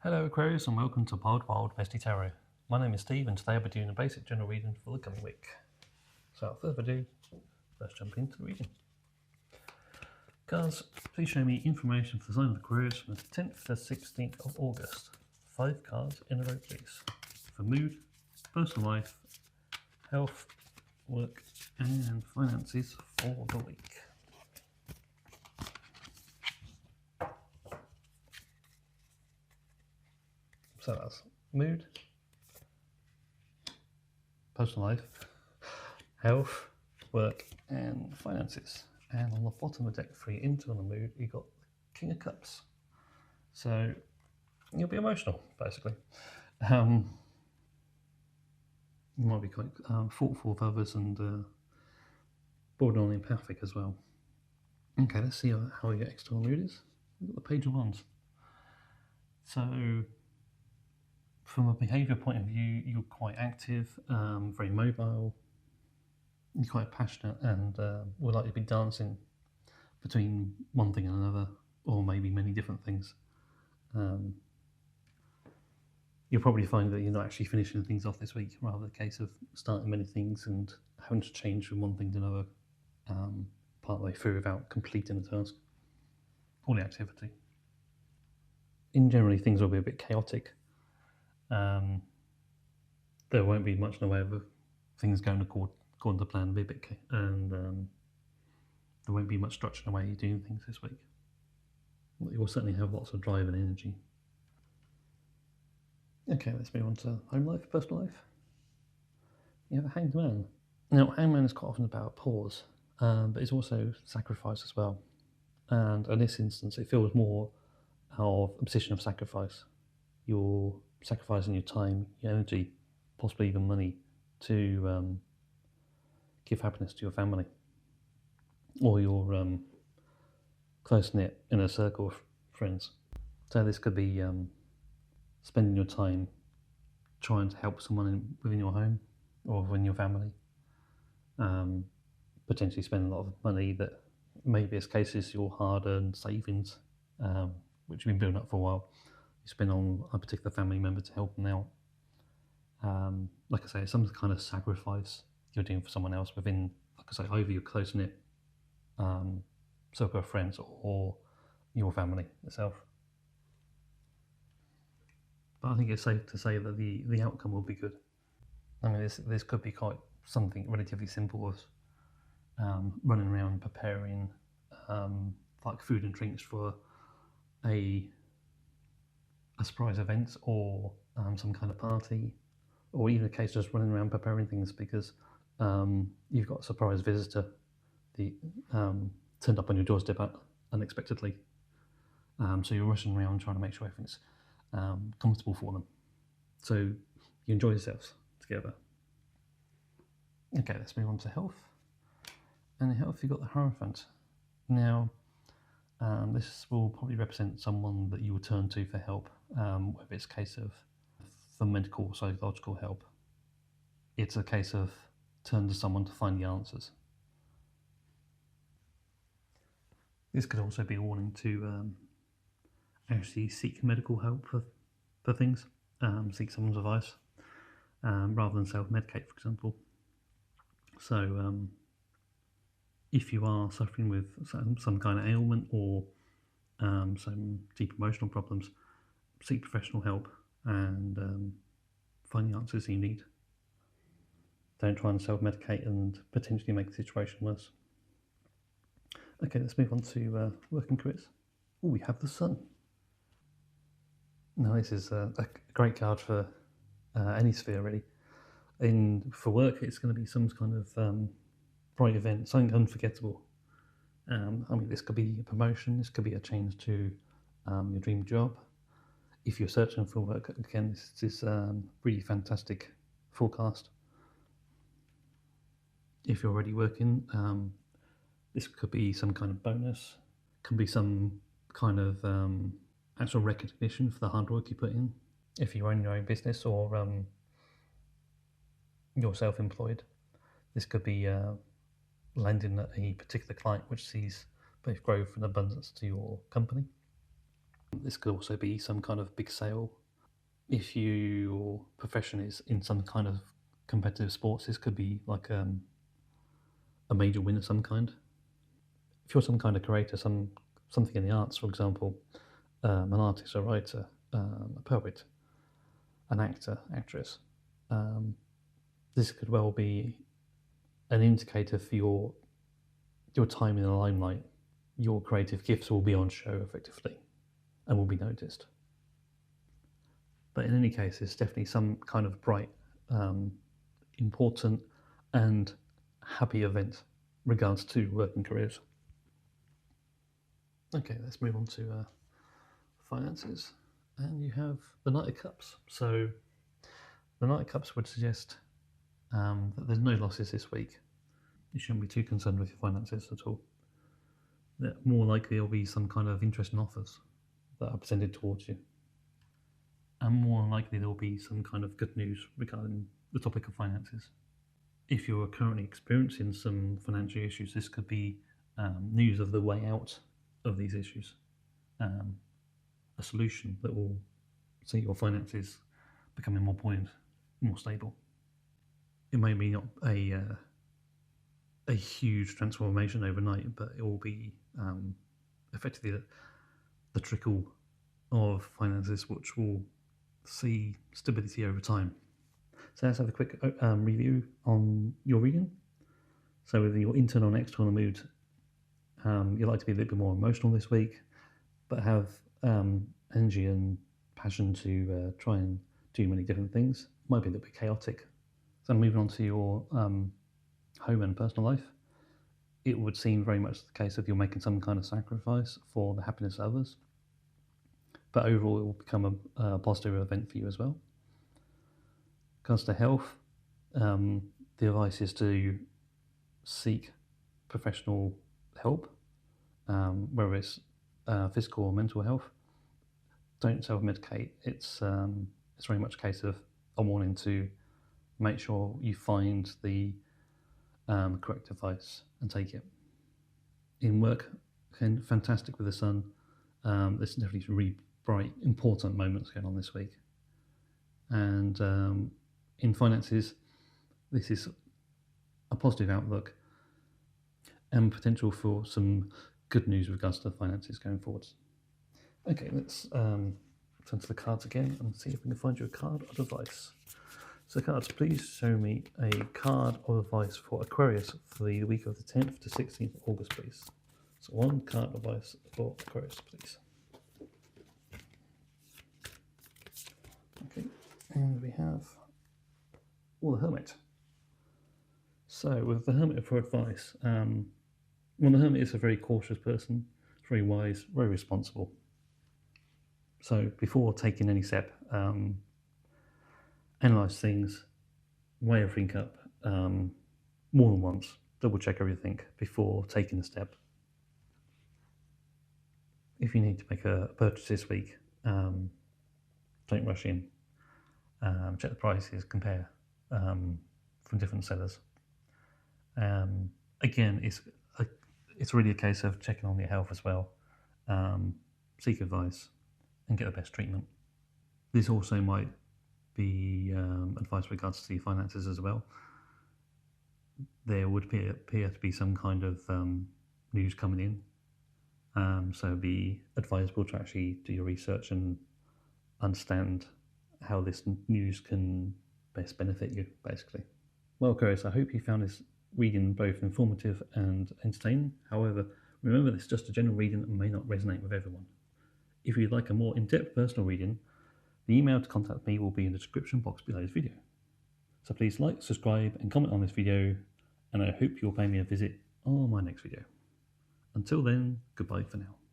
Hello Aquarius and welcome to Wild Bestie Tarot. My name is Steve and today I'll be doing a basic general reading for the coming week. So without further ado, let's jump into the reading. Cards, please show me information for the sign of Aquarius from the 10th to 16th of August. 5 cards in a row please. For mood, personal life, health, work and finances for the week. So that's mood, personal life, health, work and finances. And on the bottom of deck 3, into on the mood, you got the King of Cups. So you'll be emotional, basically. You might be quite thoughtful of others and borderline empathic as well. Okay, let's see how your external mood is. We've got the Page of Wands. So from a behaviour point of view, you're quite active, very mobile, you're quite passionate and would like to be dancing between one thing and another, or maybe many different things. You'll probably find that you're not actually finishing things off this week, rather the case of starting many things and having to change from one thing to another part of the way through without completing the task or the activity. In generally, things will be a bit chaotic. There won't be much in the way of things going according to plan, be a bit, and there won't be much structure in the way you're doing things this week. You will certainly have lots of drive and energy. Okay, let's move on to home life, personal life. You have a Hanged Man. Now, Hanged Man is quite often about pause, but it's also sacrifice as well. And in this instance, it feels more of a position of sacrifice. You're sacrificing your time, your energy, possibly even money, to give happiness to your family or your close-knit inner circle of friends. So this could be spending your time trying to help someone within your home or within your family. Potentially spend a lot of money that maybe as cases your hard-earned savings, which you've been building up for a while, you spend on a particular family member to help them out. Like I say, it's some kind of sacrifice you're doing for someone else within, like I say, either your close-knit circle of friends or your family itself. But I think it's safe to say that the outcome will be good. I mean, this could be quite something relatively simple as running around preparing like food and drinks for a surprise event or some kind of party, or even a case just running around preparing things because you've got a surprise visitor turned up on your doorstep unexpectedly. So you're rushing around trying to make sure everything's comfortable for them. So you enjoy yourselves together. Okay, let's move on to health. And in health, you've got the Hierophant. Now, this will probably represent someone that you will turn to for help, whether it's a case of for medical or psychological help. It's a case of turn to someone to find the answers. This could also be a warning to actually seek medical help for things, seek someone's advice, rather than self-medicate, for example. So if you are suffering with some kind of ailment or some deep emotional problems, seek professional help and find the answers you need. Don't try and self-medicate and potentially make the situation worse. Okay, let's move on to work and careers. Oh, we have the Sun. Now this is a great card for any sphere really. For work, it's going to be some kind of bright event, something unforgettable. I mean, this could be a promotion, this could be a change to your dream job. If you're searching for work, again, this is really fantastic forecast. If you're already working, this could be some kind of bonus, could be some kind of actual recognition for the hard work you put in. If you own your own business or you're self-employed, this could be landing at a particular client which sees both growth and abundance to your company. This could also be some kind of big sale. If your profession is in some kind of competitive sports, this could be like a major win of some kind. If you're some kind of creator, something in the arts, for example, an artist, a writer, a poet, an actor, actress, this could well be an indicator for your time in the limelight. Your creative gifts will be on show effectively and will be noticed. But in any case, it's definitely some kind of bright, important and happy event regards to working careers. Okay, let's move on to finances. And you have the Knight of Cups. So the Knight of Cups would suggest that there's no losses this week. You shouldn't be too concerned with your finances at all. More likely there'll be some kind of interesting offers that are presented towards you. And more likely there will be some kind of good news regarding the topic of finances. If you're currently experiencing some financial issues, this could be news of the way out of these issues, a solution that will see your finances becoming more buoyant, more stable. It may be not a huge transformation overnight, but it will be effectively the trickle of finances which will see stability over time. So let's have a quick review on your reading. So with your internal and external mood, you'd like to be a little bit more emotional this week, but have energy and passion to try and do many different things. Might be a little bit chaotic. So moving on to your home and personal life, it would seem very much the case that you're making some kind of sacrifice for the happiness of others. But overall, it will become a positive event for you as well. Comes to health, the advice is to seek professional help, whether it's physical or mental health. Don't self-medicate. It's very much a case of wanting to make sure you find the correct advice and take it. In work, fantastic with the sun. There's definitely some really bright, important moments going on this week. And in finances, this is a positive outlook and potential for some good news with regards to the finances going forwards. Okay, let's turn to the cards again and see if we can find you a card of advice. So cards, please show me a card of advice for Aquarius for the week of the 10th to 16th of August, please. So one card of advice for Aquarius, please. Okay, and we have the Hermit. So with the Hermit for advice, the Hermit is a very cautious person, very wise, very responsible. So before taking any step, analyse things, weigh everything up more than once, double check everything before taking a step. If you need to make a purchase this week, don't rush in. Check the prices, compare from different sellers. Again, it's really a case of checking on your health as well. Seek advice and get the best treatment. This also might be advice with regards to your finances as well. There would appear to be some kind of news coming in, so it'd be advisable to actually do your research and understand how this news can best benefit you, basically. Well, Aquarius, I hope you found this reading both informative and entertaining. However, remember this is just a general reading and may not resonate with everyone. If you'd like a more in-depth personal reading, the email to contact me will be in the description box below this video. So please like, subscribe and comment on this video, and I hope you'll pay me a visit on my next video. Until then, goodbye for now.